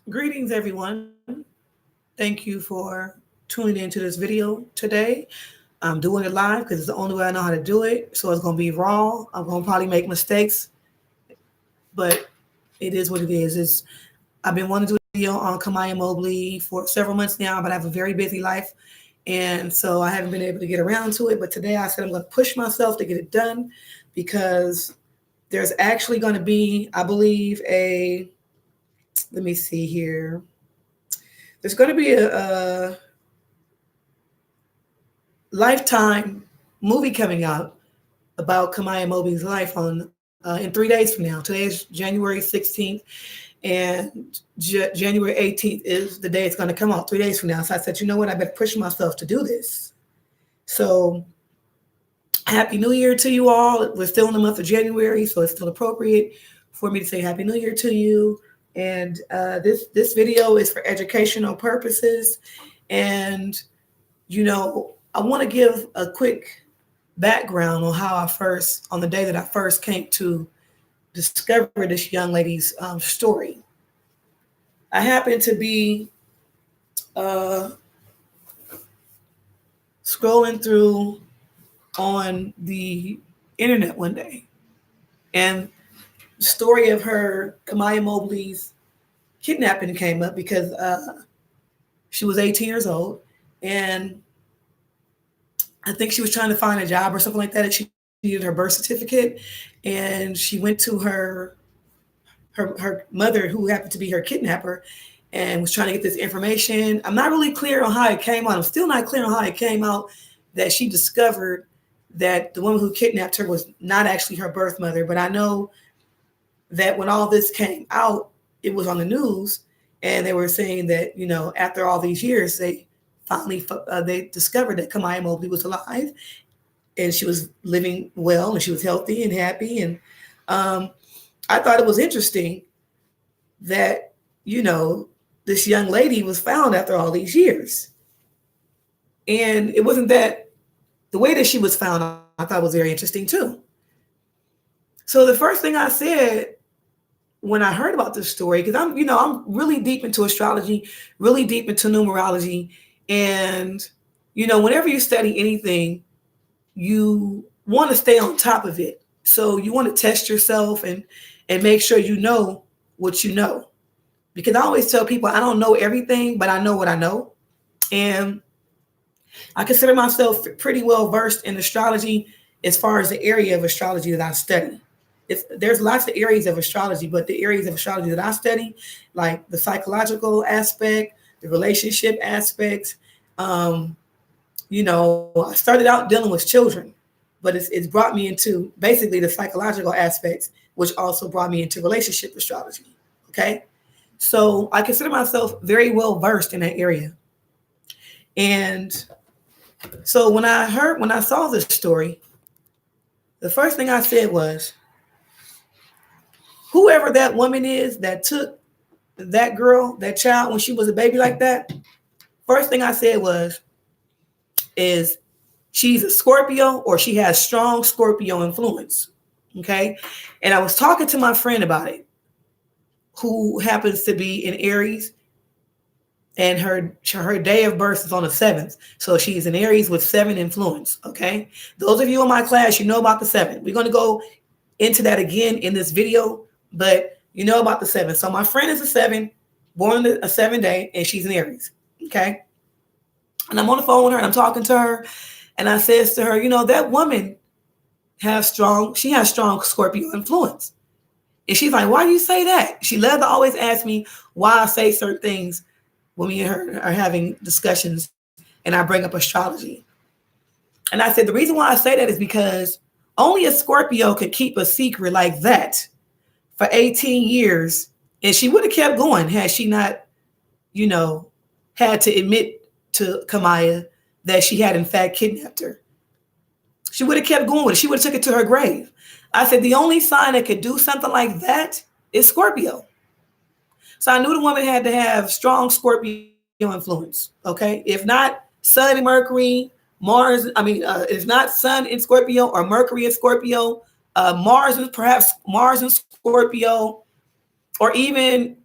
Greetings, everyone. Thank you for tuning into this video today. I'm doing it live because it's the only way I know how to do it. So it's going to be raw. I'm going to probably make mistakes, but it is what it is. I've been wanting to do a video on Kamiyah Mobley for several months now, but I have a very busy life. And so I haven't been able to get around to it. But today I said I'm going to push myself to get it done because there's actually going to be, I believe, let me see here. There's going to be a Lifetime movie coming out about Kamiyah Mobley's life on in 3 days from now. Today is January 16th, and January 18th is the day it's going to come out. 3 days from now. So I said, you know what? I better push myself to do this. So Happy New Year to you all. We're still in the month of January, so it's still appropriate for me to say Happy New Year to you. And this video is for educational purposes. And, I want to give a quick background on on the day that I first came to discover this young lady's story. I happened to be scrolling through on the internet one day, and the story of Kamiyah Mobley's kidnapping came up because she was 18 years old, and I think she was trying to find a job or something like that. And she needed her birth certificate, and she went to her mother, who happened to be her kidnapper, and was trying to get this information. I'm not really clear on how it came out. I'm still not clear on how it came out that she discovered that the woman who kidnapped her was not actually her birth mother. But I know that when all this came out, it was on the news, and they were saying that, after all these years, they finally they discovered that Kamiyah Mobley was alive, and she was living well, and she was healthy and happy. And I thought it was interesting that, this young lady was found after all these years. And it wasn't that the way that she was found, I thought was very interesting too. So the first thing I said when I heard about this story, because I'm really deep into astrology, really deep into numerology. And, whenever you study anything, you want to stay on top of it. So you want to test yourself and make sure you know what you know. Because I always tell people I don't know everything, but I know what I know. And I consider myself pretty well versed in astrology as far as the area of astrology that I study. There's lots of areas of astrology, but the areas of astrology that I study, like the psychological aspect, the relationship aspects. I started out dealing with children, but it's brought me into basically the psychological aspects, which also brought me into relationship astrology. Okay. So I consider myself very well versed in that area. And so when I saw this story, the first thing I said was, whoever that woman is that took that girl, that child, when she was a baby like that, first thing I said is she's a Scorpio, or she has strong Scorpio influence. Okay. And I was talking to my friend about it, who happens to be in Aries, and her day of birth is on the 7th. So she's in Aries with 7 influence. Okay. Those of you in my class, you know about the 7. We're going to go into that again in this video, but you know about the 7. So my friend is a 7, born a 7 day, and she's in Aries. Okay. And I'm on the phone with her, and I'm talking to her, and I says to her, that woman has strong Scorpio influence. And she's like, why do you say that? She loves to always ask me why I say certain things when me and her are having discussions and I bring up astrology. And I said, the reason why I say that is because only a Scorpio could keep a secret like that for 18 years. And she would have kept going had she not, had to admit to Kamiyah that she had in fact kidnapped her. She would have kept going with it. She would have took it to her grave. I said, the only sign that could do something like that is Scorpio. So I knew the woman had to have strong Scorpio influence. Okay. If not Sun and Mercury, Mars, if not Sun in Scorpio or Mercury in Scorpio, Mars and Scorpio, or even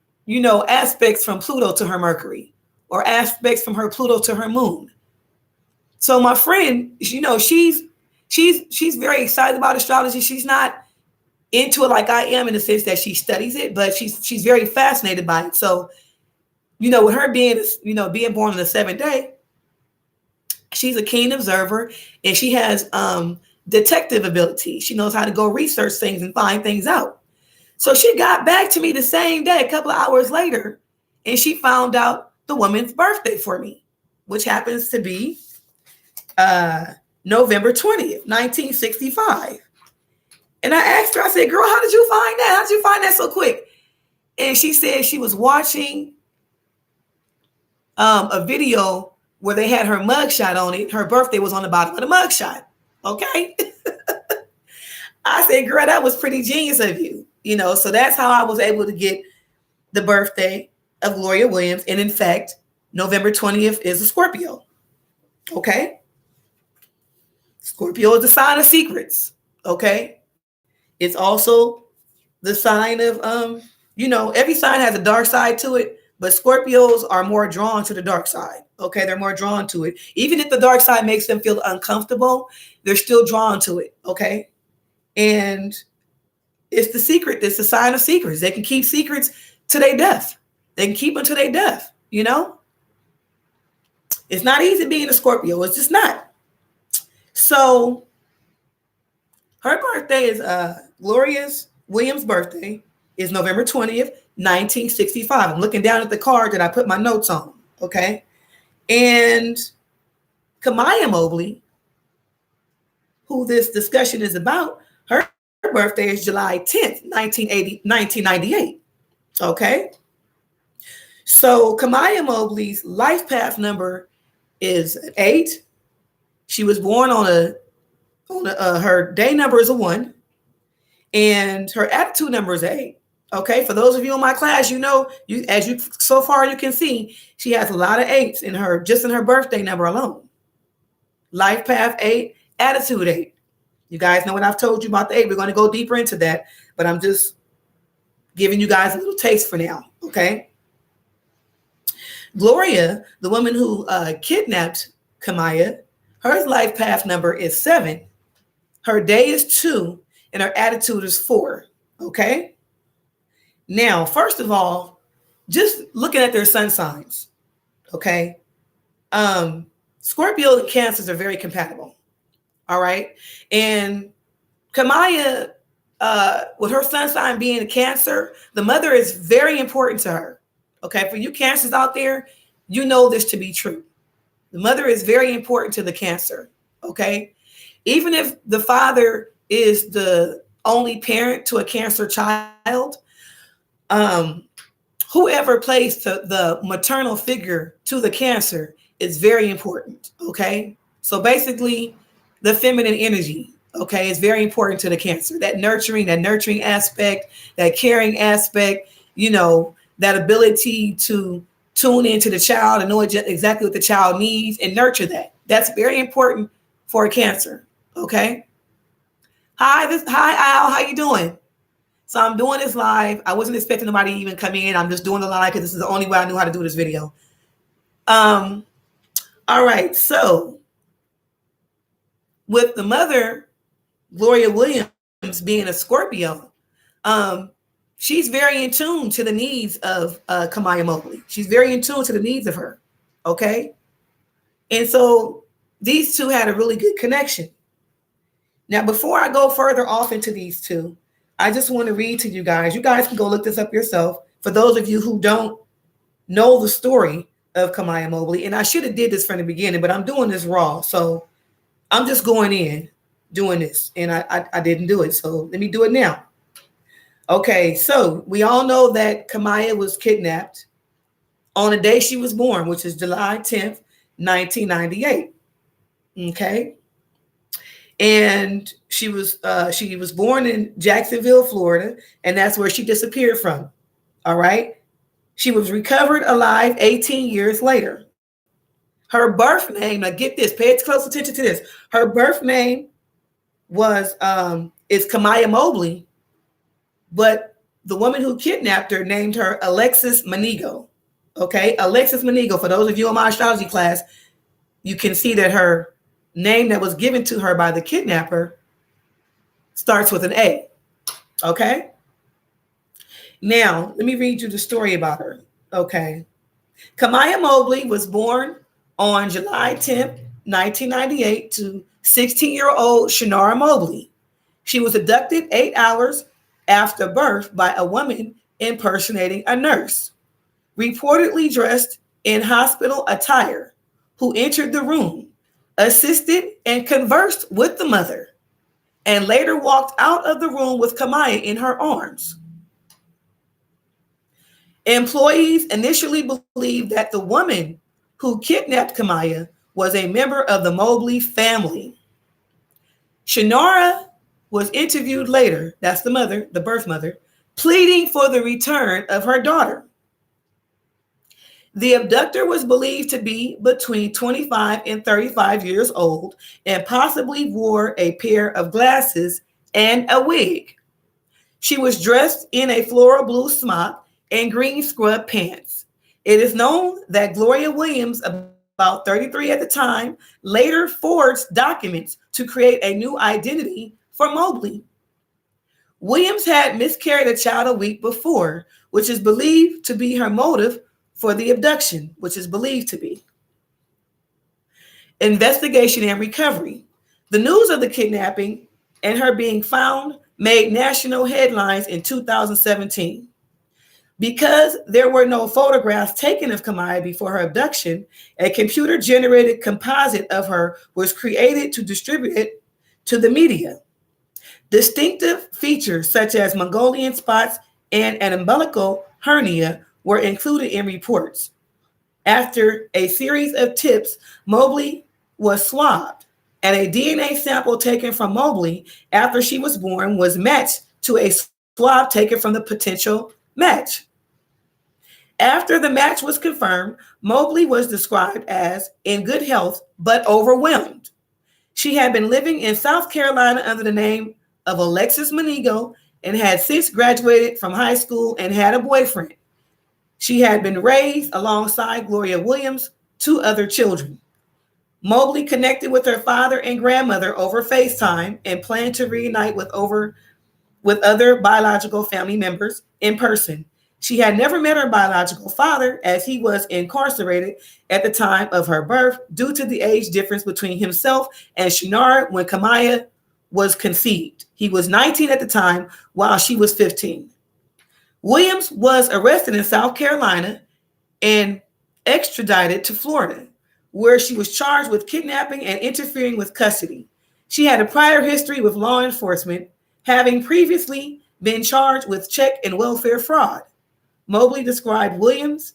aspects from Pluto to her Mercury, or aspects from her Pluto to her Moon. So my friend, she's very excited about astrology. She's not into it like I am, in the sense that she studies it, but she's very fascinated by it. So, with her being born on the 7th day, she's a keen observer, and she has detective ability. She knows how to go research things and find things out. So she got back to me the same day, a couple of hours later, and she found out the woman's birthday for me, which happens to be November 20th, 1965. And I asked her, I said, girl, how did you find that? How did you find that so quick? And she said she was watching a video where they had her mugshot on it. Her birthday was on the bottom of the mugshot. Okay. I said, girl, that was pretty genius of you. So that's how I was able to get the birthday of Gloria Williams. And in fact, November 20th is a Scorpio. Okay. Scorpio is the sign of secrets. Okay. It's also the sign of, every sign has a dark side to it, but Scorpios are more drawn to the dark side. Okay. They're more drawn to it. Even if the dark side makes them feel uncomfortable, they're still drawn to it. Okay. And it's the secret. It's the sign of secrets. They can keep secrets to their death. They can keep them to their death. It's not easy being a Scorpio. It's just not. So her birthday is Gloria Williams' birthday is November 20th, 1965. I'm looking down at the card that I put my notes on. Okay. And Kamiyah Mobley, who this discussion is about, her birthday is July 10th, 1998. Okay. So Kamiyah Mobley's life path number is 8. She was born on her day number is a 1, and her attitude number is 8. Okay. For those of you in my class, so far you can see, she has a lot of 8s in her, just in her birthday number alone. Life path 8, attitude 8. You guys know what I've told you about the 8. We're going to go deeper into that, but I'm just giving you guys a little taste for now. Okay. Gloria, the woman who kidnapped Kamiyah, her life path number is 7. Her day is 2, and her attitude is 4. Okay. Now, first of all, just looking at their sun signs. Okay. Scorpio and Cancers are very compatible. All right. And Kamiyah, with her sun sign being a Cancer, the mother is very important to her. Okay. For you Cancers out there, you know this to be true. The mother is very important to the Cancer. Okay. Even if the father is the only parent to a Cancer child, whoever plays the maternal figure to the Cancer is very important. Okay. So basically, the feminine energy, okay, is very important to the Cancer. That nurturing aspect, that caring aspect, that ability to tune into the child and know exactly what the child needs and nurture that. That's very important for a Cancer. Okay. Hi, Al. How you doing? So I'm doing this live. I wasn't expecting nobody to even come in. I'm just doing the live because this is the only way I knew how to do this video. All right. So with the mother, Gloria Williams, being a Scorpio, she's very in tune to the needs of Kamiyah Mobley. She's very in tune to the needs of her. Okay. And so these two had a really good connection. Now, before I go further off into these two, I just want to read to you guys. You guys can go look this up yourself. For those of you who don't know the story of Kamiyah Mobley, and I should have did this from the beginning, but I'm doing this raw. So I'm just going in doing this, and I didn't do it. So let me do it now. Okay, so we all know that Kamiyah was kidnapped on the day she was born, which is July 10th, 1998. Okay. And she was born in Jacksonville, Florida, and that's where she disappeared from. All right. She was recovered alive 18 years later. Her birth name, now get this, pay close attention to this. Her birth name is Kamiyah Mobley, but the woman who kidnapped her named her Alexis Manigo. Okay, Alexis Manigo. For those of you in my astrology class, you can see that her name that was given to her by the kidnapper starts with an A. Okay. Now, let me read you the story about her. Okay. Kamiyah Mobley was born on July 10th, 1998 to 16-year-old Shanara Mobley. She was abducted 8 hours after birth by a woman impersonating a nurse, reportedly dressed in hospital attire, who entered the room, assisted and conversed with the mother, and later walked out of the room with Kamiyah in her arms. Employees initially believed that the woman who kidnapped Kamiyah was a member of the Mobley family. Shanara was interviewed later, that's the mother, the birth mother, pleading for the return of her daughter. The abductor was believed to be between 25 and 35 years old and possibly wore a pair of glasses and a wig. She was dressed in a floral blue smock and green scrub pants. It is known that Gloria Williams, about 33 at the time, later forged documents to create a new identity for Mobley. Williams had miscarried a child a week before, which is believed to be her motive for the abduction, which is believed to be. Investigation and recovery. The news of the kidnapping and her being found made national headlines in 2017. Because there were no photographs taken of Kamiyah before her abduction, a computer-generated composite of her was created to distribute it to the media. Distinctive features such as Mongolian spots and an umbilical hernia were included in reports. After a series of tips, Mobley was swabbed, and a DNA sample taken from Mobley after she was born was matched to a swab taken from the potential match. After the match was confirmed, Mobley was described as in good health but overwhelmed. She had been living in South Carolina under the name of Alexis Manigo and had since graduated from high school and had a boyfriend. She had been raised alongside Gloria Williams, 2 other children. Mobley connected with her father and grandmother over FaceTime and planned to reunite with other biological family members in person. She had never met her biological father, as he was incarcerated at the time of her birth due to the age difference between himself and Shanara when Kamiyah was conceived. He was 19 at the time, while she was 15. Williams was arrested in South Carolina and extradited to Florida, where she was charged with kidnapping and interfering with custody. She had a prior history with law enforcement, having previously been charged with check and welfare fraud. Mobley described Williams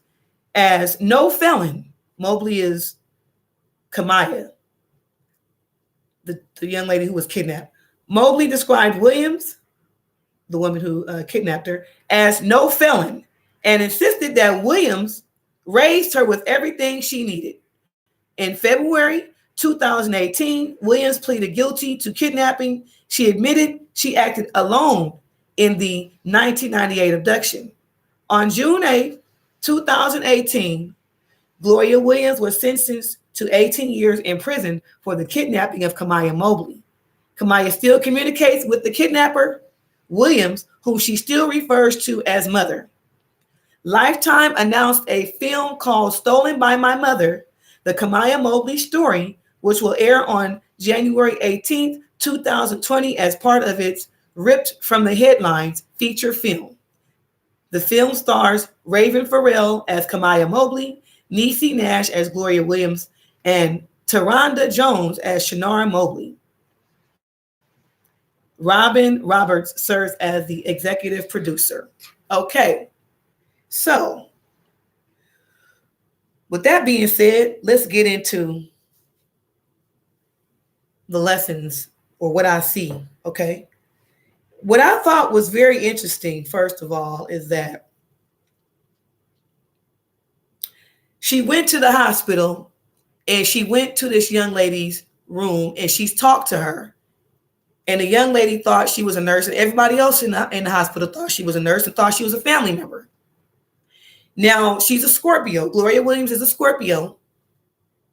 as no felon. Mobley is Kamiyah, the young lady who was kidnapped. Mobley described Williams, the woman who kidnapped her, as no felon and insisted that Williams raised her with everything she needed. In February 2018, Williams pleaded guilty to kidnapping. She admitted she acted alone in the 1998 abduction. On June 8, 2018, Gloria Williams was sentenced to 18 years in prison for the kidnapping of Kamiyah Mobley. Kamiyah still communicates with the kidnapper, Williams, whom she still refers to as Mother. Lifetime announced a film called Stolen by My Mother, the Kamiyah Mobley story, which will air on January 18th, 2020 as part of its Ripped from the Headlines feature film. The film stars Raven Farrell as Kamiyah Mobley, Niecy Nash as Gloria Williams, and Taronda Jones as Shanara Mobley. Robin Roberts serves as the executive producer. Okay, so with that being said, let's get into the lessons or what I see, okay? What I thought was very interesting, first of all, is that she went to the hospital and she went to this young lady's room and she's talked to her. And the young lady thought she was a nurse, and everybody else in the hospital thought she was a nurse and thought she was a family member. Now, she's a Scorpio. Gloria Williams is a Scorpio,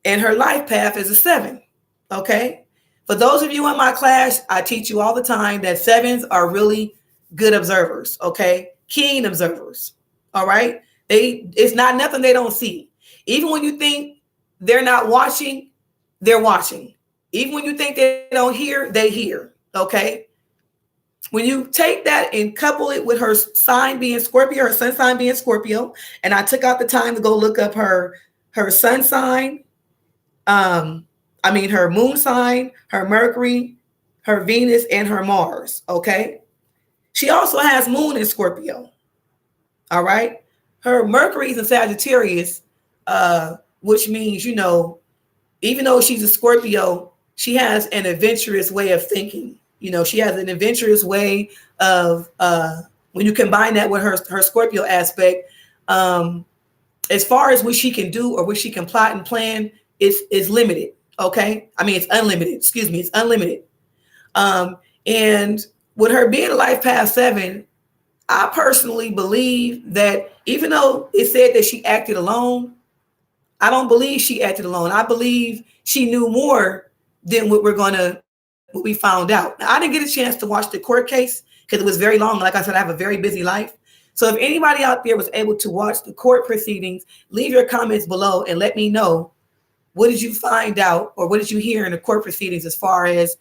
and her life path is a 7. Okay? For those of you in my class, I teach you all the time that 7s are really good observers, okay? Keen observers, all right? It's not nothing they don't see. Even when you think they're not watching, they're watching. Even when you think they don't hear, they hear, okay? When you take that and couple it with her sign being Scorpio, her sun sign being Scorpio, and I took out the time to go look up her sun sign, her moon sign, her Mercury, her Venus, and her Mars, okay? She also has moon in Scorpio, all right? Her Mercury's in Sagittarius, which means, you know, even though she's a Scorpio, she has an adventurous way of thinking. You know, she has an adventurous way of, when you combine that with her Scorpio aspect, as far as what she can do or what she can plot and plan is limited, okay? I mean, it's unlimited, excuse me, it's unlimited. And with her being a life path 7, I personally believe that even though it said that she acted alone, I don't believe she acted alone. I believe she knew more than what we found out. Now, I didn't get a chance to watch the court case because it was very long. Like I said, I have a very busy life. So if anybody out there was able to watch the court proceedings, leave your comments below and let me know, what did you find out or what did you hear in the court proceedings as far as,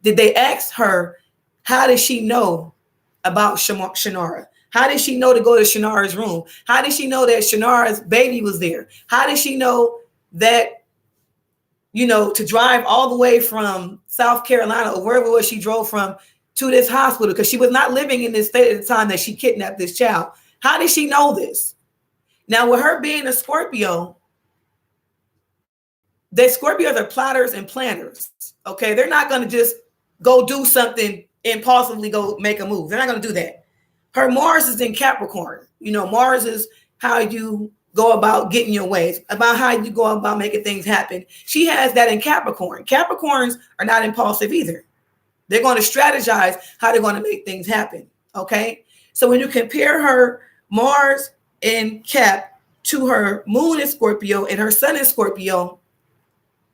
did they ask her, how did she know about Shannara? How did she know to go to Shannara's room? How did she know that Shannara's baby was there? How did she know that, you know, to drive all the way from South Carolina or wherever it was she drove from to this hospital? Because she was not living in this state at the time that she kidnapped this child. How did she know this? Now, with her being a Scorpio, the Scorpios are plotters and planners. Okay, they're not going to just go do something, impulsively go make a move. They're not going to do that. Her Mars is in Capricorn. You know, Mars is how you go about getting your ways, about how you go about making things happen. She has that in Capricorn. Capricorns are not impulsive either. They're going to strategize how they're going to make things happen. Okay. So when you compare her Mars in Cap to her moon in Scorpio and her sun in Scorpio,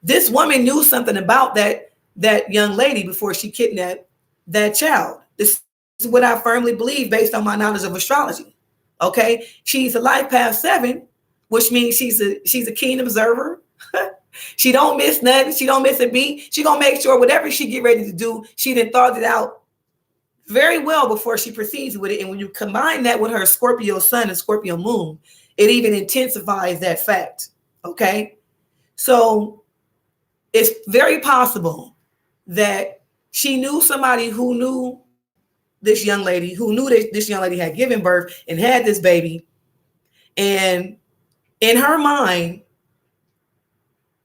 this woman knew something about that young lady before she kidnapped that child. This is what I firmly believe based on my knowledge of astrology. Okay. She's a life path 7, which means she's a keen observer. She don't miss nothing. She don't miss a beat. She gonna make sure whatever she get ready to do, she done thought it out very well before she proceeds with it. And when you combine that with her Scorpio sun and Scorpio moon, it even intensifies that fact. Okay. So it's very possible that she knew somebody who knew this young lady, who knew that this young lady had given birth and had this baby. And in her mind,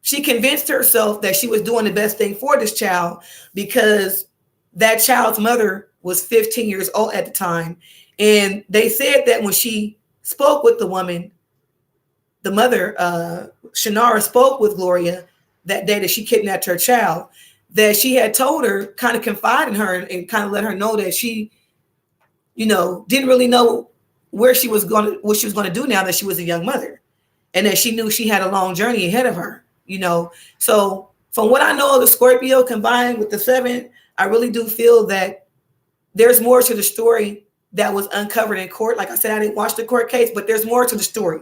she convinced herself that she was doing the best thing for this child because that child's mother was 15 years old at the time. And they said that when she spoke with the woman, the mother, Shannara, spoke with Gloria that day that she kidnapped her child, that she had told her, kind of confided in her and kind of let her know that she, you know, didn't really know what she was going to do now that she was a young mother, and that she knew she had a long journey ahead of her, you know. So from what I know of the Scorpio combined with the 7, I really do feel that there's more to the story that was uncovered in court. Like I said, I didn't watch the court case, but there's more to the story.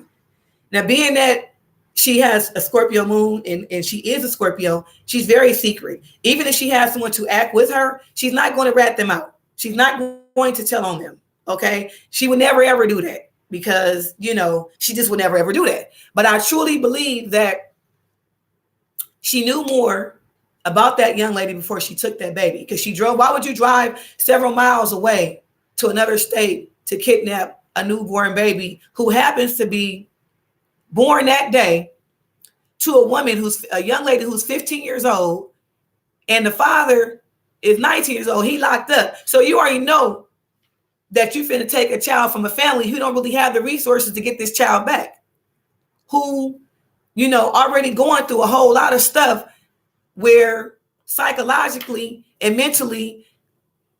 Now, being that she has a Scorpio moon and she is a Scorpio, she's very secret. Even if she has someone to act with her, she's not going to rat them out. She's not going to tell on them. Okay. She would never, ever do that because, you know, she just would never, ever do that. But I truly believe that she knew more about that young lady before she took that baby, because she drove. Why would you drive several miles away to another state to kidnap a newborn baby who happens to be born that day to a woman who's a young lady who's 15 years old, and the father is 19 years old. He locked up. So you already know that you're finna take a child from a family who don't really have the resources to get this child back, who, you know, already going through a whole lot of stuff where psychologically And mentally,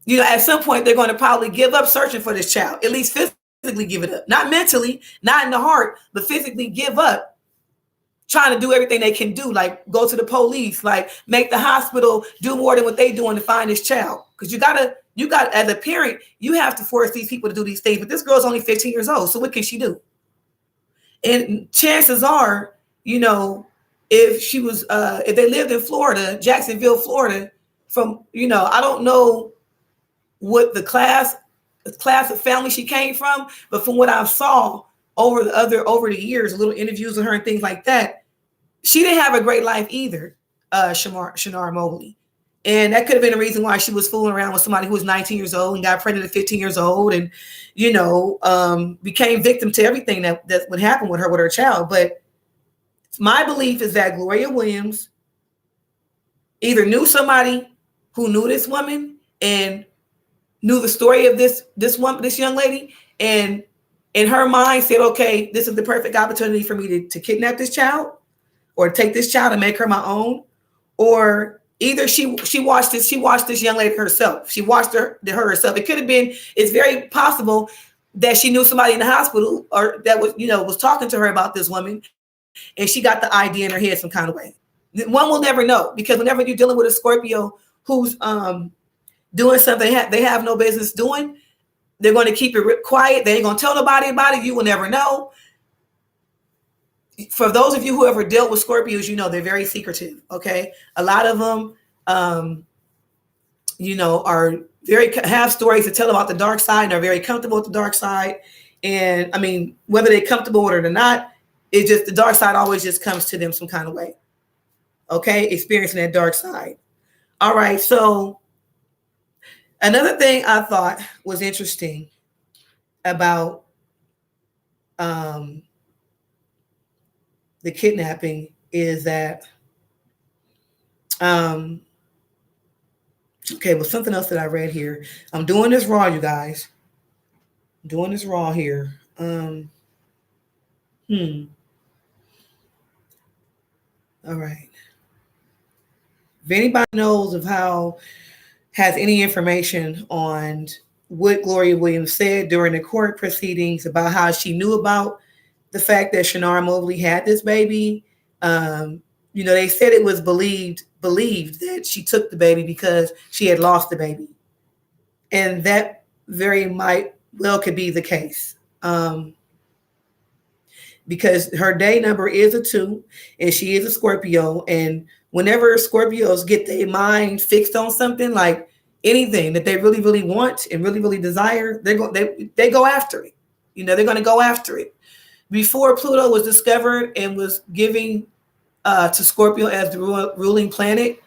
at some point, they're going to probably give up searching for this child, at least physically give it up. Not mentally, not in the heart, but physically give up trying to do everything they can do, like go to the police, like make the hospital do more than what they're doing to find this child. Because you got as a parent, you have to force these people to do these things. But this girl's only 15 years old, so what can she do? And chances are, if she was, if they lived in Florida, Jacksonville, Florida, from, I don't know what the class of family she came from, but from what I saw over the years, little interviews with her and things like that, she didn't have a great life either, Kamiyah Mobley. And that could have been the reason why she was fooling around with somebody who was 19 years old and got pregnant at 15 years old and, became victim to everything that would happen with her child. But my belief is that Gloria Williams either knew somebody who knew this woman and knew the story of this young lady, and in her mind said, okay, this is the perfect opportunity for me to kidnap this child or take this child and make her my own. Or either she watched this young lady herself. She watched her herself. It could have been, it's very possible that she knew somebody in the hospital or that was talking to her about this woman, and she got the idea in her head some kind of way. One will never know, because whenever you're dealing with a Scorpio who's doing something they have no business doing, they're going to keep it quiet. They ain't going to tell nobody about it. You will never know. For those of you who ever dealt with Scorpios, they're very secretive. Okay. A lot of them, are have stories to tell about the dark side and are very comfortable with the dark side. And I mean, whether they're comfortable with it or not, it's just the dark side always just comes to them some kind of way. Okay. Experiencing that dark side. All right. So another thing I thought was interesting about the kidnapping is that, something else that I read here. I'm doing this raw, you guys. I'm doing this raw here. All right. If anybody knows has any information on what Gloria Williams said during the court proceedings about how she knew about the fact that Kamiyah Mobley had this baby. They said it was believed that she took the baby because she had lost the baby. And that very might well could be the case. Because her day number is a 2 and she is a Scorpio. And whenever Scorpios get their mind fixed on something, like anything that they really, really want and really, really desire, they go after it. They're going to go after it. Before Pluto was discovered and was giving to Scorpio as the ruling planet,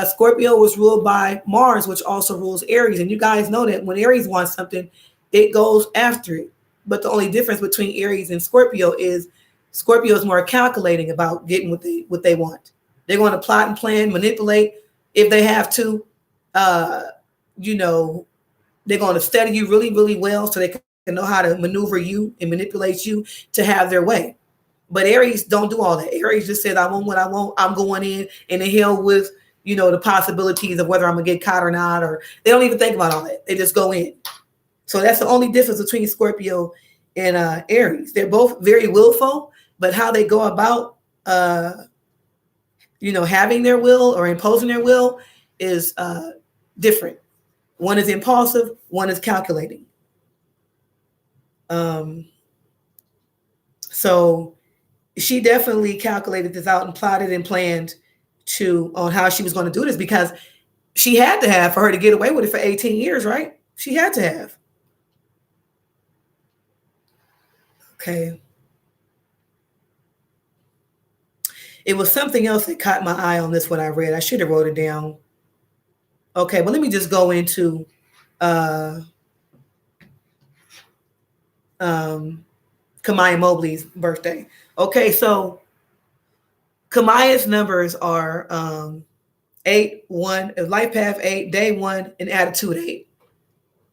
Scorpio was ruled by Mars, which also rules Aries. And you guys know that when Aries wants something, it goes after it. But the only difference between Aries and Scorpio is Scorpio is more calculating about getting what they want. They're going to plot and plan, manipulate if they have to. They're going to study you really, really well so they can know how to maneuver you and manipulate you to have their way. But Aries don't do all that. Aries just says, I want what I want. I'm going in the hell with, the possibilities of whether I'm going to get caught or not, or they don't even think about all that. They just go in. So that's the only difference between Scorpio and Aries. They're both very willful, but how they go about, having their will or imposing their will is different. One is impulsive, one is calculating. So she definitely calculated this out and plotted and planned on how she was going to do this, because she had to have for her to get away with it for 18 years, right? She had to have. Okay. It was something else that caught my eye on this, what I read. I should have wrote it down. Okay, but let me just go into Kamiyah Mobley's birthday. Okay, so Kamiyah's numbers are 8, 1, life path 8, day 1, and attitude 8.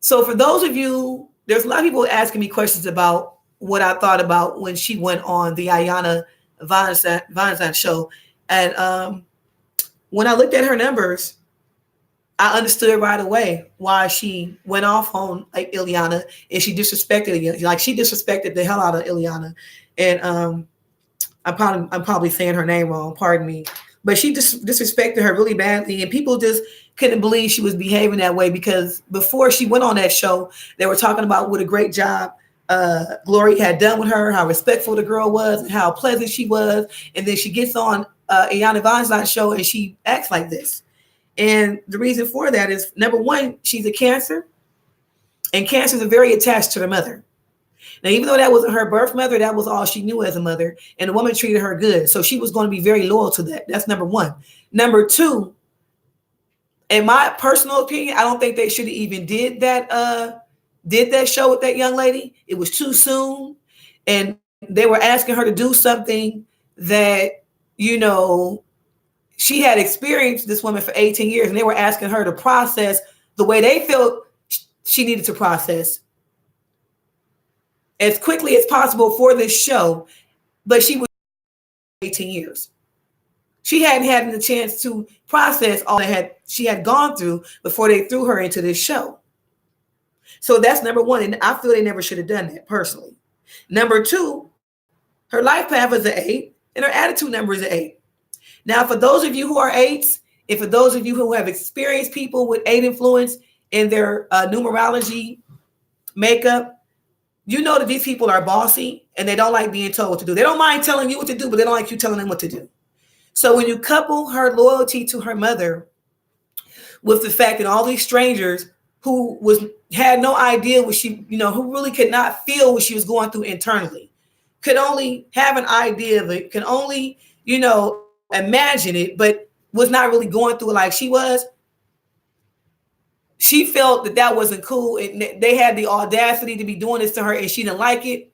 So for those of you, there's a lot of people asking me questions about what I thought about when she went on the Ayanna Vanzant show. And when I looked at her numbers, I understood right away why she went off on like Ileana, and she disrespected, like she disrespected the hell out of Ileana. And I'm probably saying her name wrong, pardon me. But she disrespected her really badly, and people just couldn't believe she was behaving that way, because before she went on that show, they were talking about what a great job Gloria had done with her, how respectful the girl was, and how pleasant she was. And then she gets on Iyanla Vanzant's show and she acts like this. And the reason for that is, number one, she's a Cancer, and Cancers are very attached to their mother. Now, even though that wasn't her birth mother, that was all she knew as a mother, and the woman treated her good. So she was going to be very loyal to that. That's number one. Number two, in my personal opinion, I don't think they should have even did that show with that young lady. It was too soon, and they were asking her to do something that, you know, she had experienced this woman for 18 years, and they were asking her to process the way they felt she needed to process as quickly as possible for this show. But she was 18 years. She hadn't had the chance to process all that she had gone through before they threw her into this show. So that's number one. And I feel they never should have done that, personally. Number two, her life path is an 8, and her attitude number is an 8. Now, for those of you who are 8s, and for those of you who have experienced people with 8 influence in their numerology makeup, you know that these people are bossy and they don't like being told what to do. They don't mind telling you what to do, but they don't like you telling them what to do. So when you couple her loyalty to her mother with the fact that all these strangers who had no idea what she, who really could not feel what she was going through internally, could only have an idea of it, can only, imagine it, but was not really going through it like she was. She felt that wasn't cool, and they had the audacity to be doing this to her, and she didn't like it.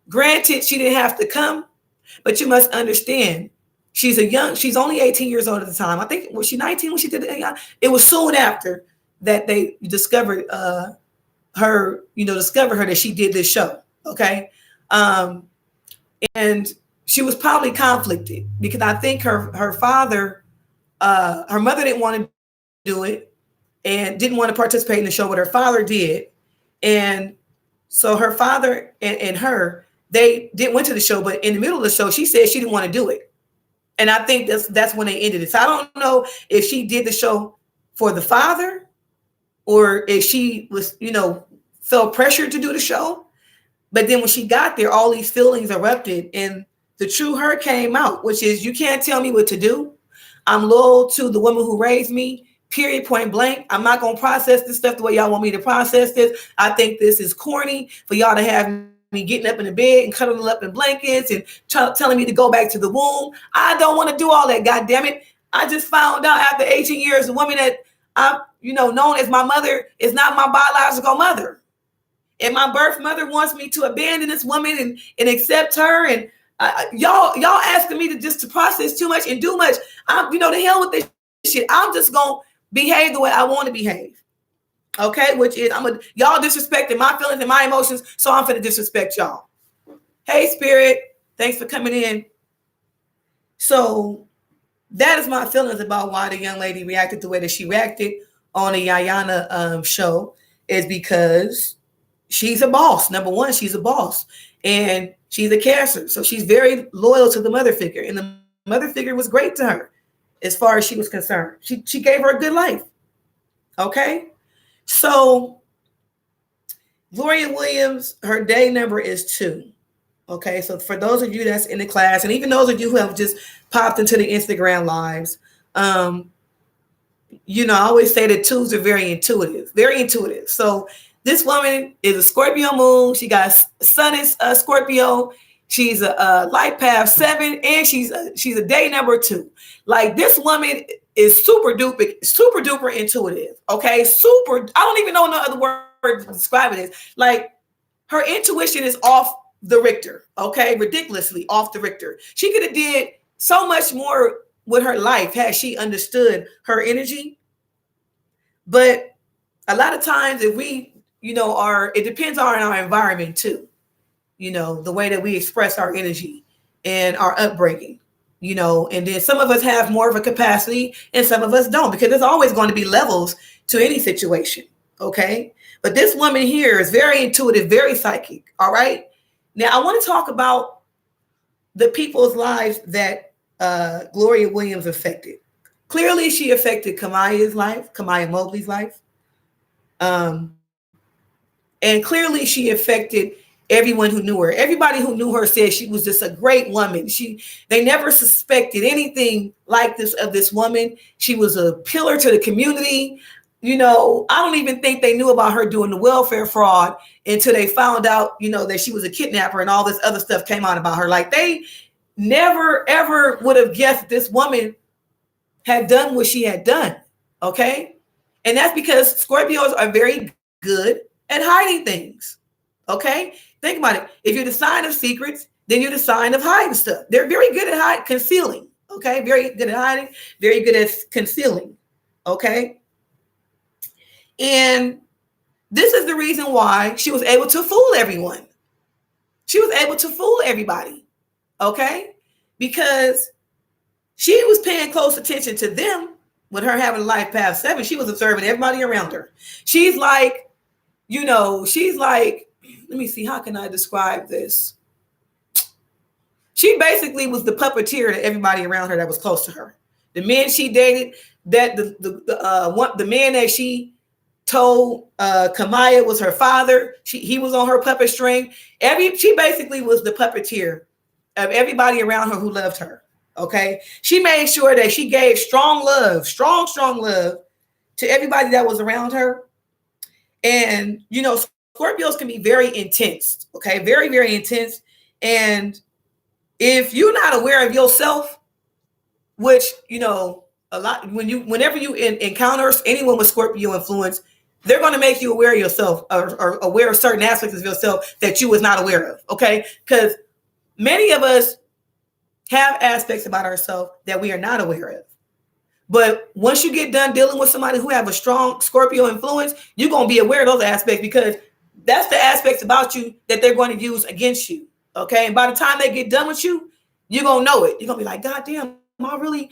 Granted, she didn't have to come, but you must understand, she's only 18 years old at the time. I think, was she 19 when she did it? It was soon after that they discovered her that she did this show. Okay. And she was probably conflicted, because I think her father, her mother didn't want to do it and didn't want to participate in the show, but her father did. And so her father and her, they went to the show, but in the middle of the show, she said she didn't want to do it. And I think that's when they ended it. So I don't know if she did the show for the father, or if she was, felt pressured to do the show. But then when she got there, all these feelings erupted, and the true her came out, which is, you can't tell me what to do. I'm loyal to the woman who raised me, period, point blank. I'm not going to process this stuff the way y'all want me to process this. I think this is corny for y'all to have me getting up in the bed and cuddling up in blankets and telling me to go back to the womb. I don't want to do all that, God damn it. I just found out after 18 years, the woman that I'm, known as my mother is not my biological mother. And my birth mother wants me to abandon this woman and accept her. And y'all asking me to process too much and do much. The hell with this shit. I'm just going to behave the way I want to behave. Okay, which is y'all disrespecting my feelings and my emotions, so I'm finna disrespect y'all. Hey, Spirit, thanks for coming in. So that is my feelings about why the young lady reacted the way that she reacted on the Iyanla show, is because she's a boss. Number one, she's a boss, and she's a Cancer, so she's very loyal to the mother figure, and the mother figure was great to her as far as she was concerned. She gave her a good life. Okay. So Gloria Williams, her day number is 2. Okay, so for those of you that's in the class, and even those of you who have just popped into the Instagram lives, I always say that 2s are very intuitive. So this woman is a Scorpio moon. She got sun is Scorpio. She's a light path 7, and she's a day number 2. Like, this woman is super duper intuitive. Okay, super. I don't even know no other word to describe it as. Like, her intuition is off the Richter. Okay, ridiculously off the Richter. She could have did so much more with her life had she understood her energy. But a lot of times, if we, it depends on our environment too. The way that we express our energy and our upbringing. and then some of us have more of a capacity and some of us don't, because there's always going to be levels to any situation. Okay. But this woman here is very intuitive, very psychic. All right. Now I want to talk about the people's lives that Gloria Williams affected. Clearly she affected Kamiyah Mobley's life. And clearly she affected everyone who knew her. Everybody who knew her said she was just a great woman. They never suspected anything like this of this woman. She was a pillar to the community. I don't even think they knew about her doing the welfare fraud until they found out, that she was a kidnapper and all this other stuff came out about her. Like, they never, ever would have guessed this woman had done what she had done. Okay. And that's because Scorpios are very good at hiding things. Okay. Think about it. If you're the sign of secrets, then you're the sign of hiding stuff. They're very good at concealing. Okay. Very good at hiding, very good at concealing. Okay. And this is the reason why she was able to fool everyone. She was able to fool everybody. Okay. Because she was paying close attention to them with her having life path 7. She was observing everybody around her. She's like, let me see, how can I describe this? She basically was the puppeteer to everybody around her that was close to her. The men she dated, that the man that she told Kamiya was her father, he was on her puppet string. She basically was the puppeteer of everybody around her who loved her. Okay. She made sure that she gave strong love to everybody that was around her. And, Scorpios can be very intense. Okay. Very, very intense. And if you're not aware of yourself, which, a lot, whenever you encounter anyone with Scorpio influence, they're going to make you aware of yourself or aware of certain aspects of yourself that you was not aware of. Okay. Because many of us have aspects about ourselves that we are not aware of. But once you get done dealing with somebody who have a strong Scorpio influence, you're going to be aware of those aspects, because that's the aspects about you that they're going to use against you. Okay. And by the time they get done with you, you're going to know it. You're going to be like, God damn, I really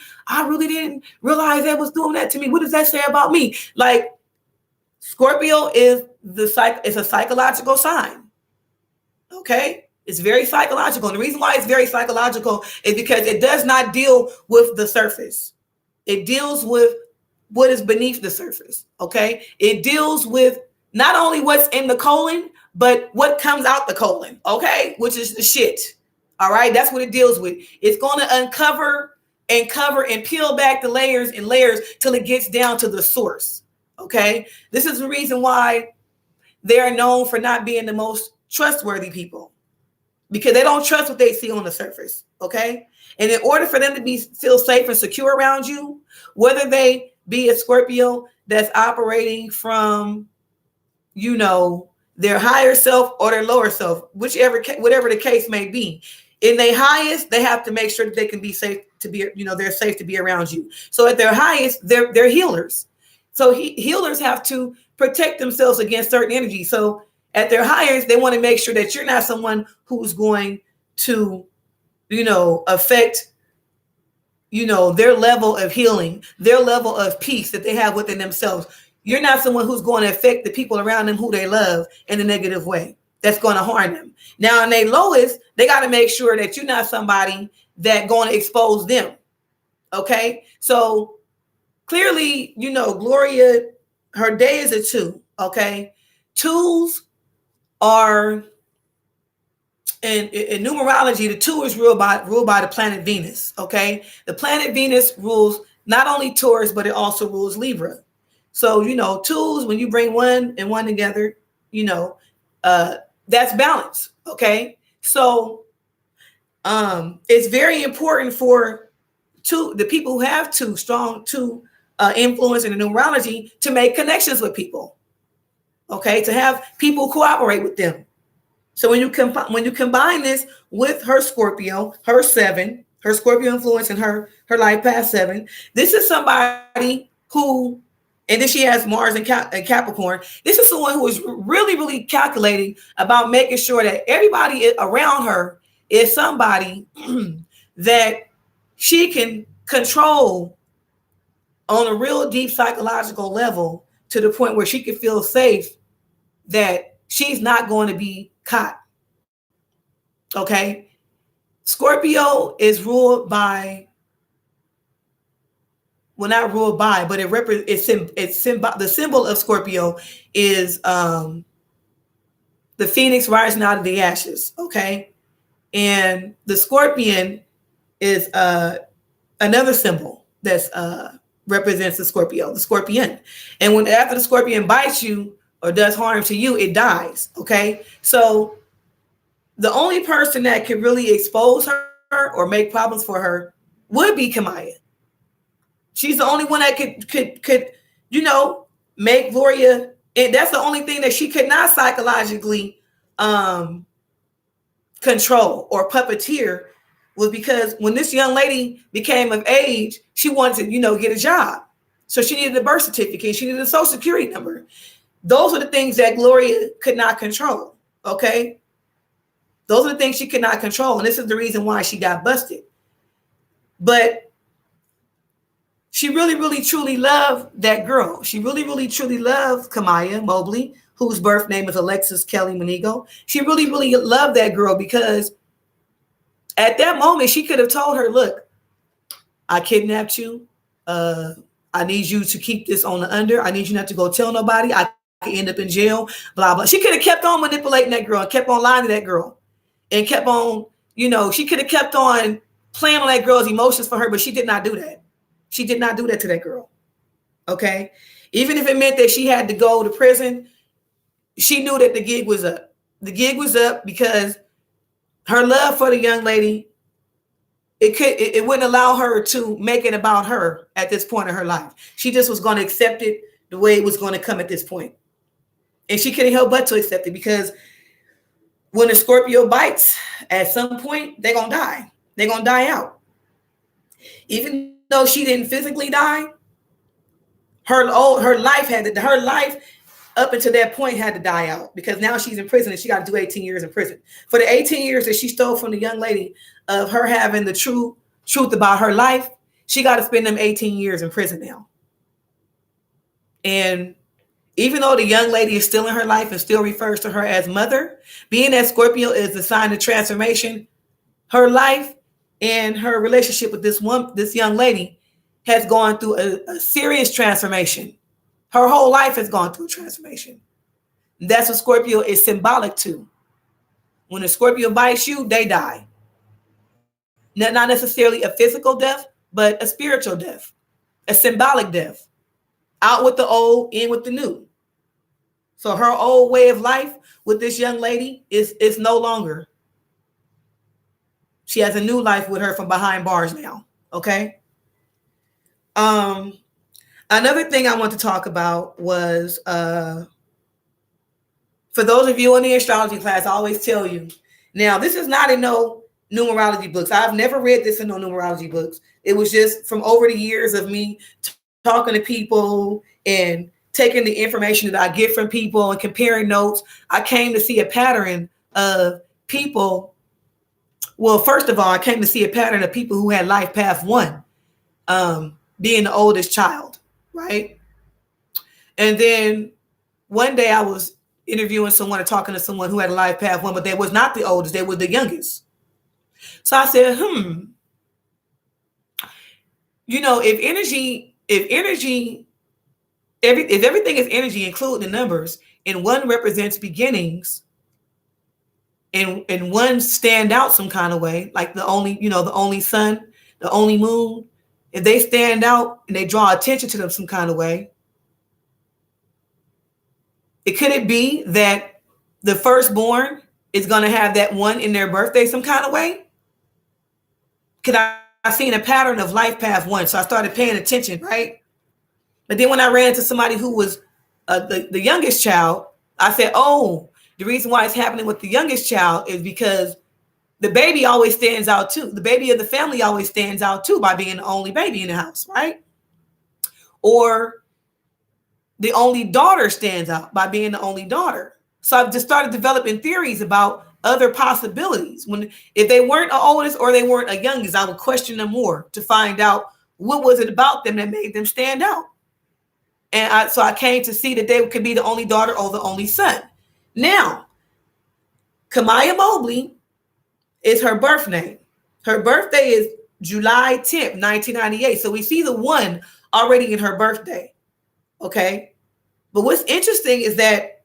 didn't realize that was doing that to me. What does that say about me? Like, Scorpio is a psychological sign. Okay. It's very psychological. And the reason why it's very psychological is because it does not deal with the surface. It deals with what is beneath the surface. Okay. It deals with not only what's in the colon, but what comes out the colon. Okay. Which is the shit. All right. That's what it deals with. It's going to uncover and cover and peel back the layers and layers till it gets down to the source. Okay. This is the reason why they are known for not being the most trustworthy people, because they don't trust what they see on the surface. Okay. And in order for them to feel safe and secure around you, whether they be a Scorpio that's operating from, their higher self or their lower self, whatever the case may be, in their highest, they have to make sure that they can be safe to be, they're safe to be around you. So at their highest, they're healers. So healers have to protect themselves against certain energy. So at their highest, they want to make sure that you're not someone who's going to, affect, their level of healing, their level of peace that they have within themselves. You're not someone who's going to affect the people around them who they love in a negative way. That's going to harm them. Now, in their lowest, they got to make sure that you're not somebody that going to expose them. Okay. So clearly, Gloria, her day is a 2. Okay. 2s are, in numerology, the 2 is ruled by the planet Venus. Okay. The planet Venus rules not only Taurus, but it also rules Libra. So, 2s, when you bring 1 and 1 together, that's balance. Okay. So, it's very important for the people who have strong influence in the numerology to make connections with people. Okay. To have people cooperate with them. So when you combine this with her Scorpio, her 7, her Scorpio influence in her life path 7, this is somebody who, and then she has Mars and Capricorn. This is someone who is really, really calculating about making sure that everybody around her is somebody that she can control on a real deep psychological level to the point where she can feel safe that she's not going to be caught. Okay? Scorpio is ruled by, well, not ruled by, but the symbol of Scorpio is the phoenix rising out of the ashes. Okay? And the scorpion is another symbol that's represents the Scorpio, the scorpion. And when after the scorpion bites you or does harm to you, it dies. Okay, so the only person that could really expose her or make problems for her would be Kamiya. She's the only one that could make Gloria. And that's the only thing that she could not psychologically control or puppeteer, was because when this young lady became of age, she wanted to, get a job. So she needed a birth certificate. She needed a social security number. Those are the things that Gloria could not control. Okay. Those are the things she could not control. And this is the reason why she got busted. But she really, really, truly loved that girl. She really, really, truly loved Kamiyah Mobley, whose birth name is Alexis Kelly Monigo. She really, really loved that girl because at that moment, she could have told her, look, I kidnapped you. I need you to keep this on the under. I need you not to go tell nobody. I could end up in jail, blah, blah. She could have kept on manipulating that girl and kept on lying to that girl and kept on, she could have kept on playing on that girl's emotions for her, but she did not do that. She did not do that to that girl. Okay? Even if it meant that she had to go to prison, she knew that the gig was up. The gig was up because her love for the young lady, it wouldn't allow her to make it about her at this point in her life. She just was going to accept it the way it was going to come at this point. And she couldn't help but to accept it, because when a Scorpio bites, at some point, they're going to die. They're going to die out. Even though she didn't physically die, her life up until that point had to die out, because now she's in prison and she got to do 18 years in prison. For the 18 years that she stole from the young lady of her having the truth about her life, she got to spend them 18 years in prison now. And even though the young lady is still in her life and still refers to her as mother, being that Scorpio is the sign of transformation, her life and her relationship with this young lady has gone through a serious transformation. Her whole life has gone through a transformation. That's what Scorpio is symbolic to. When a Scorpio bites you, they die. Not necessarily a physical death, but a spiritual death, a symbolic death. Out with the old, in with the new. So her old way of life with this young lady is no longer. She has a new life with her from behind bars now. Okay. Another thing I want to talk about was, for those of you in the astrology class, I always tell you, now this is not in no numerology books. I've never read this in no numerology books. It was just from over the years of me talking to people and taking the information that I get from people and comparing notes. I came to see a pattern of people. Well, first of all, I came to see a pattern of people who had life path 1, being the oldest child, right? And then one day I was interviewing someone or talking to someone who had a life path 1, but they was not the oldest, they were the youngest. So I said, if everything is energy, including the numbers, and one represents beginnings, and one stand out some kind of way, like the only sun, the only moon, if they stand out and they draw attention to them some kind of way, could it be that the firstborn is going to have that 1 in their birthday some kind of way? Because I seen a pattern of life path 1, so I started paying attention, right? But then when I ran into somebody who was the youngest child, I said, oh, the reason why it's happening with the youngest child is because the baby always stands out too. The baby of the family always stands out too by being the only baby in the house, right? Or the only daughter stands out by being the only daughter. So I've just started developing theories about other possibilities. If they weren't a oldest or they weren't a youngest, I would question them more to find out what was it about them that made them stand out. And so I came to see that they could be the only daughter or the only son. Now, Kamiyah Mobley is her birth name. Her birthday is July 10th, 1998. So we see the 1 already in her birthday. Okay. But what's interesting is that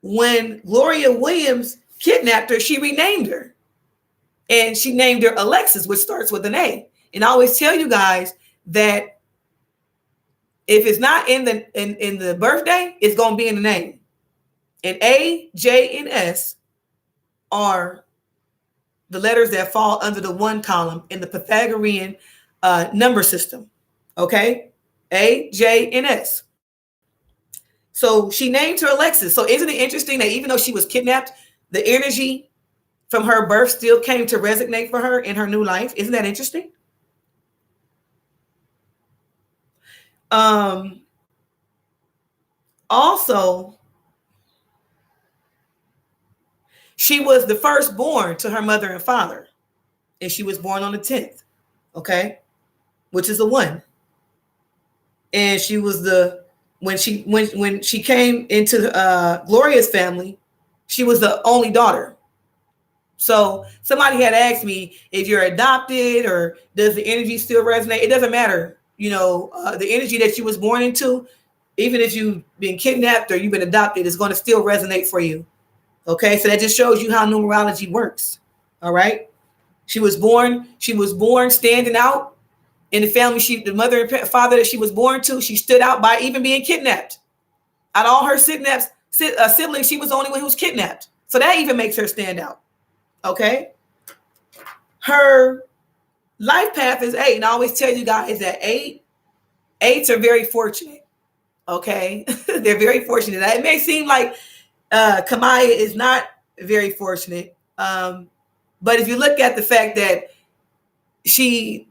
when Gloria Williams kidnapped her, she renamed her. And she named her Alexis, which starts with an A. And I always tell you guys that if it's not in the birthday, it's going to be in the name. And A, J, and S are the letters that fall under the 1 column in the Pythagorean number system. Okay? A, J, and S. So she named her Alexis. So isn't it interesting that even though she was kidnapped, the energy from her birth still came to resonate for her in her new life? Isn't that interesting? Also, she was the firstborn to her mother and father, and she was born on the 10th, okay, which is a 1. And she was when she came into Gloria's family, she was the only daughter. So somebody had asked me if you're adopted or does the energy still resonate? It doesn't matter. The energy that you was born into, even if you've been kidnapped or you've been adopted, is going to still resonate for you. Okay, so that just shows you how numerology works. All right. She was born standing out in the family. The mother and father that she was born to, she stood out by even being kidnapped. Out of all her siblings, she was the only one who was kidnapped. So that even makes her stand out. Okay. Her life path is 8. And I always tell you guys that 8s are very fortunate. Okay. They're very fortunate. It may seem like Kamiyah is not very fortunate. But if you look at the fact that she,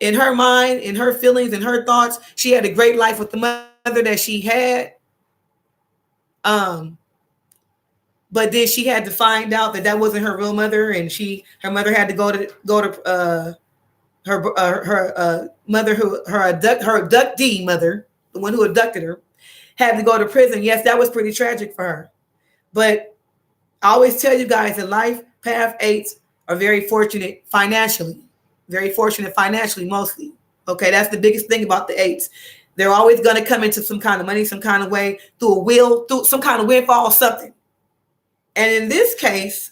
in her mind, in her feelings, in her thoughts, she had a great life with the mother that she had. But then she had to find out that wasn't her real mother, and her mother had to go to her mother, her abductee mother, the one who abducted her, had to go to prison. Yes, that was pretty tragic for her. But I always tell you guys that life path 8s are very fortunate financially. Very fortunate financially, mostly. Okay, that's the biggest thing about the 8s. They're always going to come into some kind of money, some kind of way, through some kind of windfall or something. And in this case,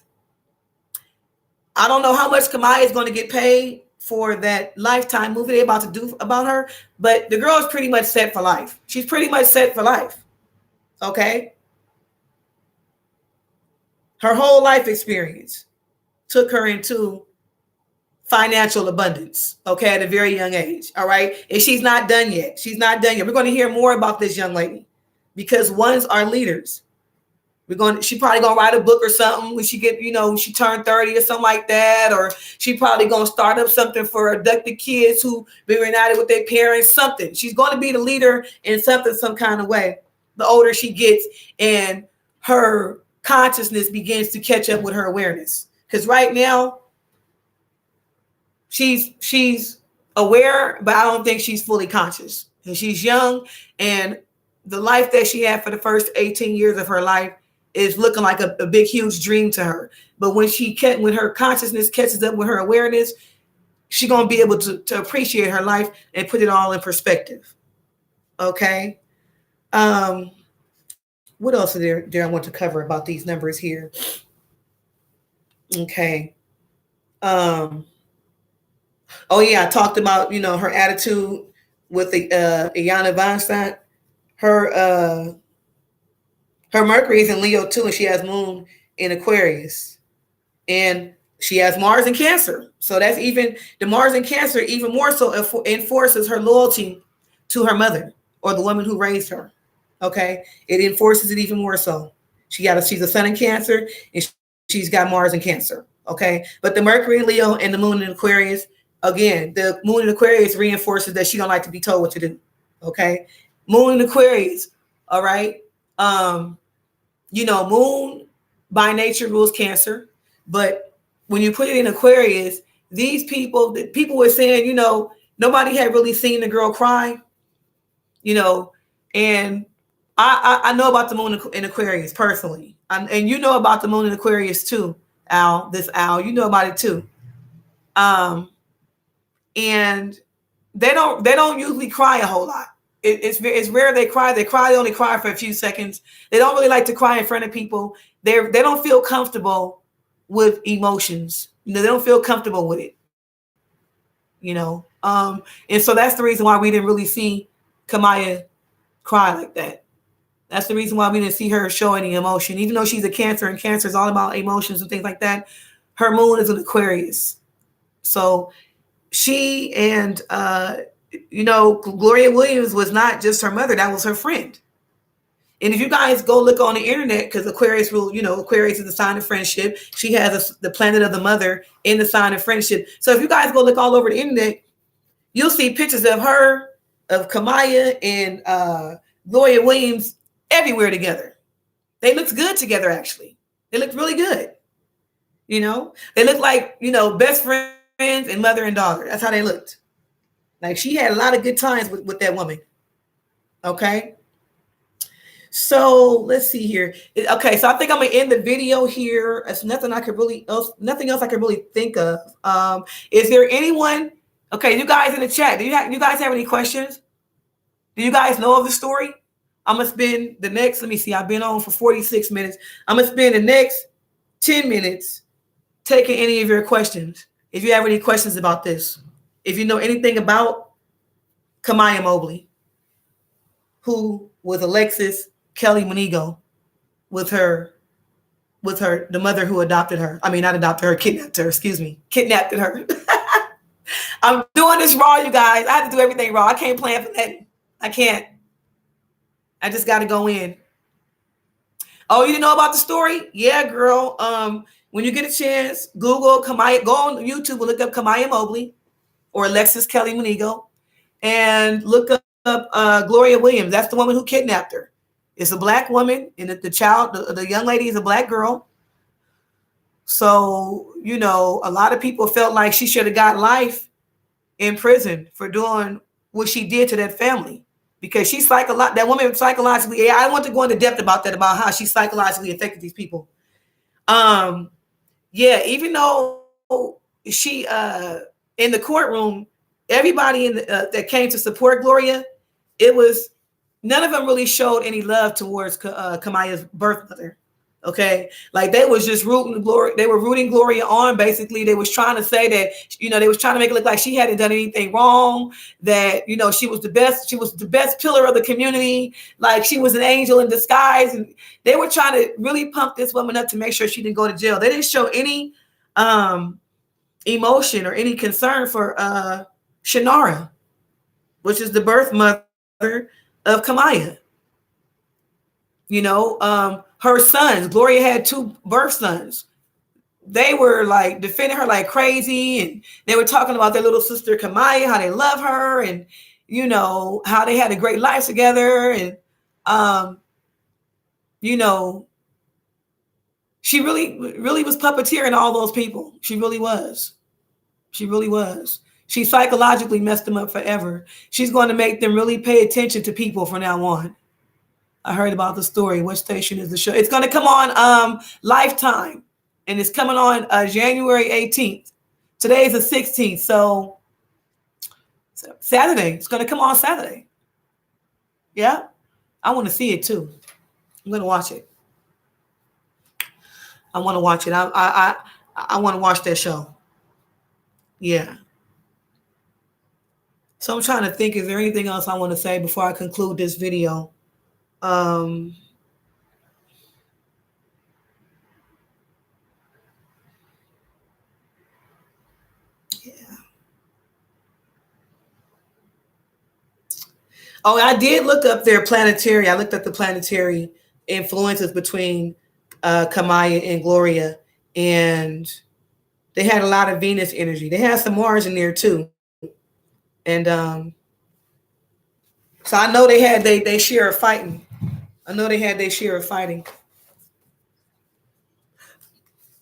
I don't know how much Kamiyah is going to get paid for that Lifetime movie they're about to do about her, but the girl is pretty much set for life. She's pretty much set for life. Okay? Her whole life experience took her into financial abundance, okay, at a very young age, all right? And she's not done yet. She's not done yet. We're going to hear more about this young lady because 1s are leaders. She probably gonna write a book or something when she she turned 30 or something like that, or she probably gonna start up something for abducted kids who been reunited with their parents, something. She's gonna be the leader in something, some kind of way. The older she gets and her consciousness begins to catch up with her awareness. Because right now, she's aware, but I don't think she's fully conscious. And she's young, and the life that she had for the first 18 years of her life is looking like a big, huge dream to her. But when her consciousness catches up with her awareness, she's going to be able to appreciate her life and put it all in perspective. Okay. What else is there I want to cover about these numbers here? Okay. Oh yeah, I talked about, her attitude with Iyanla Vanzant. Her Mercury is in Leo too, and she has Moon in Aquarius. And she has Mars in Cancer. So that's even, the Mars in Cancer even more so enforces her loyalty to her mother or the woman who raised her. Okay? It enforces it even more so. She's a Sun in Cancer, and she's got Mars in Cancer. Okay? But the Mercury in Leo and the Moon in Aquarius, again, the Moon in Aquarius reinforces that she don't like to be told what to do. Okay? Moon in Aquarius, all right? Moon by nature rules Cancer. But when you put it in Aquarius, these people, the people were saying, you know, nobody had really seen the girl cry, you know, and I know about the moon in Aquarius personally. And you know about the moon in Aquarius too, Al, you know about it too. And they don't usually cry a whole lot. It's rare they cry. They only cry for a few seconds. They don't really like to cry in front of people. They don't feel comfortable with emotions. You know, they don't feel comfortable with it. You know, and so that's the reason why we didn't really see Kamiyah cry like that. That's the reason why we didn't see her show any emotion, even though she's a Cancer, and Cancer is all about emotions and things like that. Her moon is an Aquarius, so she and you know, Gloria Williams was not just her mother; that was her friend. And if you guys go look on the internet, because Aquarius will, you know, Aquarius is the sign of friendship. She has the planet of the mother in the sign of friendship. So if you guys go look all over the internet, you'll see pictures of her, of Kamiyah, and Gloria Williams everywhere together. They looked good together, actually. They looked really good. You know, they looked like, you know, best friends and mother and daughter. That's how they looked. Like she had a lot of good times with that woman. Okay. So let's see here. Okay, so I think I'm gonna end the video here. There's nothing else I could really think of. Is there anyone? Okay, you guys in the chat. You guys have any questions? Do you guys know of the story? I'm gonna spend the next. Let me see. I've been on for 46 minutes. I'm gonna spend the next 10 minutes taking any of your questions. If you have any questions about this, if you know anything about Kamiyah Mobley, who was Alexis Kelly Monigo, with her, the mother who adopted her. I mean, not adopted her, kidnapped her. Excuse me, kidnapped her. I'm doing this raw, you guys. I have to do everything raw. I can't plan for that. I can't. I just got to go in. Oh, you didn't know about the story? Yeah, girl. When you get a chance, Google Kamiyah. Go on YouTube and look up Kamiyah Mobley or Alexis Kelly Monigo, and look up Gloria Williams. That's the woman who kidnapped her. It's a black woman, and the young lady is a black girl. So, you know, a lot of people felt like she should have got life in prison for doing what she did to that family, because that woman psychologically, I want to go into depth about that, about how she psychologically affected these people. Yeah, even though she in the courtroom, everybody that came to support Gloria, none of them really showed any love towards Kamiyah's birth mother. Okay, like they was just rooting Gloria. They were rooting Gloria on. Basically, they was trying to say that, you know, they was trying to make it look like she hadn't done anything wrong. That, you know, she was the best. She was the best pillar of the community. Like she was an angel in disguise. And they were trying to really pump this woman up to make sure she didn't go to jail. They didn't show any emotion or any concern for Shannara, which is the birth mother of Kamiyah. You know, her sons, Gloria had 2 birth sons. They were like defending her like crazy, and they were talking about their little sister Kamiyah, how they love her, and, you know, how they had a great life together. And you know, she really was puppeteering all those people. She really was. She psychologically messed them up forever. She's going to make them really pay attention to people from now on. I heard about the story. What station is the show? It's going to come on Lifetime, and it's coming on January 18th. Today is the 16th, so Saturday. It's going to come on Saturday. Yeah, I want to see it too. I'm going to watch it. I want to watch it. I want to watch that show. Yeah. So I'm trying to think, is there anything else I want to say before I conclude this video? Yeah. Oh, I did look up their planetary. I looked at the planetary influences between Kamiyah and Gloria, and they had a lot of Venus energy. They had some Mars in there too, and so I know they had they share of fighting. I know they had their share of fighting.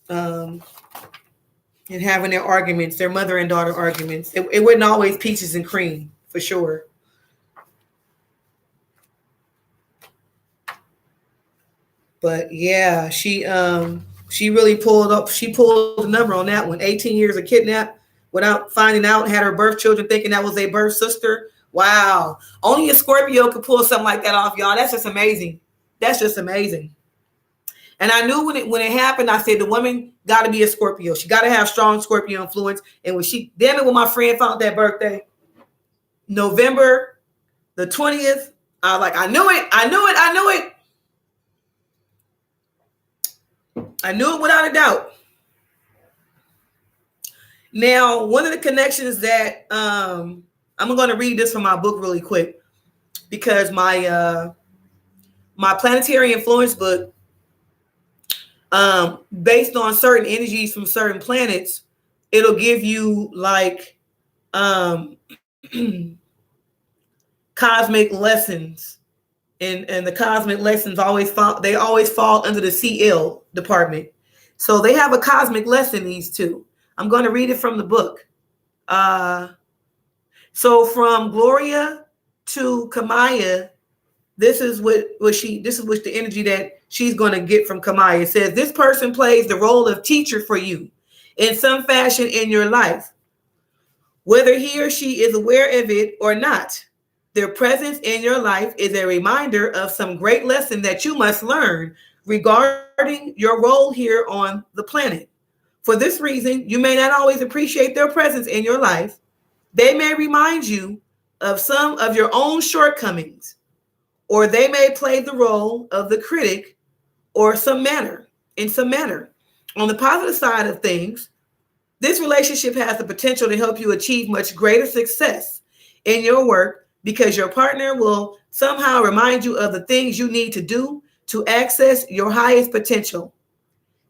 and having their arguments, their mother and daughter arguments. It wasn't always peaches and cream, for sure. But yeah, she really pulled up. She pulled the number on that one. 18 years of kidnap without finding out. Had her birth children thinking that was their birth sister. Wow. Only a Scorpio could pull something like that off, y'all. That's just amazing. That's just amazing. And I knew when it happened, I said the woman got to be a Scorpio. She got to have strong Scorpio influence. And when my friend found that birthday, November the 20th, I was like, I knew it. I knew it without a doubt. Now, one of the connections that I'm going to read this from my book really quick, because my planetary influence book, based on certain energies from certain planets, it'll give you like cosmic lessons. And the cosmic lessons always fall under the CL department. So they have a cosmic lesson, these two. I'm going to read it from the book. So from Gloria to Kamiya, this is the energy that she's going to get from Kamiya. It says, this person plays the role of teacher for you in some fashion in your life, whether he or she is aware of it or not. Their presence in your life is a reminder of some great lesson that you must learn regarding your role here on the planet. For this reason, you may not always appreciate their presence in your life. They may remind you of some of your own shortcomings, or they may play the role of the critic in some manner. On the positive side of things, this relationship has the potential to help you achieve much greater success in your work, because your partner will somehow remind you of the things you need to do to access your highest potential.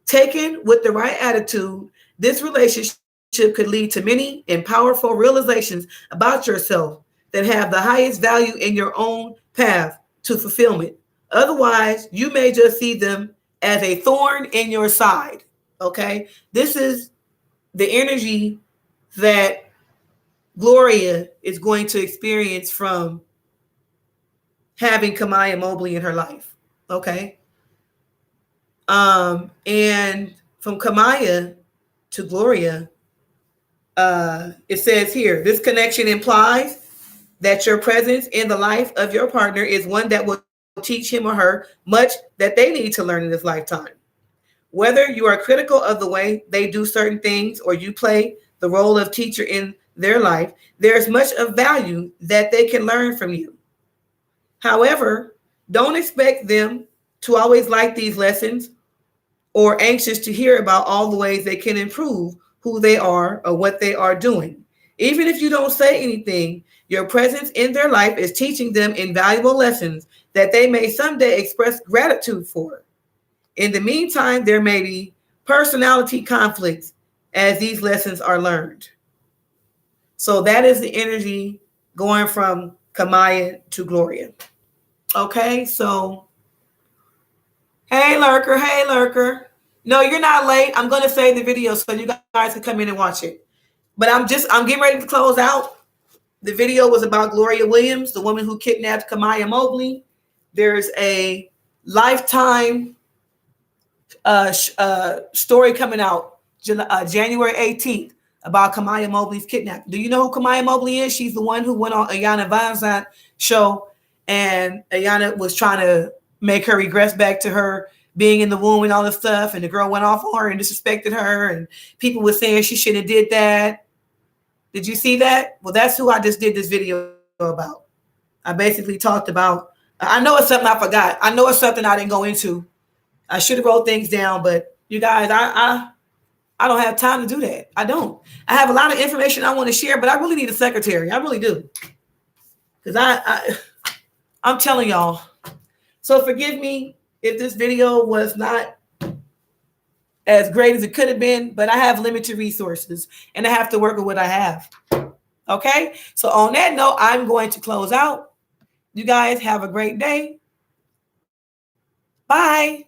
Taken with the right attitude, this relationship could lead to many and powerful realizations about yourself that have the highest value in your own path to fulfillment. Otherwise, you may just see them as a thorn in your side. Okay? This is the energy that Gloria is going to experience from having Kamiyah Mobley in her life. Okay. And from Kamiyah to Gloria, it says here, this connection implies that your presence in the life of your partner is one that will teach him or her much that they need to learn in this lifetime. Whether you are critical of the way they do certain things or you play the role of teacher in their life, there's much of value that they can learn from you. However, don't expect them to always like these lessons or anxious to hear about all the ways they can improve who they are or what they are doing. Even if you don't say anything, your presence in their life is teaching them invaluable lessons that they may someday express gratitude for. In the meantime, there may be personality conflicts as these lessons are learned. So that is the energy going from Kamiyah to Gloria. Okay, so hey lurker. No, you're not late. I'm going to save the video so you guys can come in and watch it. But I'm getting ready to close out. The video was about Gloria Williams, the woman who kidnapped Kamiyah Mobley. There's a Lifetime story coming out January 18th about Kamiyah Mobley's kidnapping. Do you know who Kamiyah Mobley is? She's the one who went on Ayanna Vanzant's show, and Ayanna was trying to make her regress back to her being in the womb and all this stuff, and the girl went off on her and disrespected her, and people were saying she shouldn't have did that. Did you see that? Well, that's who I just did this video about. I basically talked about, I know it's something I forgot. I know it's something I didn't go into. I should have wrote things down, but you guys, I don't have time to do that. I don't. I have a lot of information I want to share, but I really need a secretary. I really do. Because I'm telling y'all. So forgive me if this video was not as great as it could have been, but I have limited resources and I have to work with what I have. Okay? So on that note, I'm going to close out. You guys have a great day. Bye.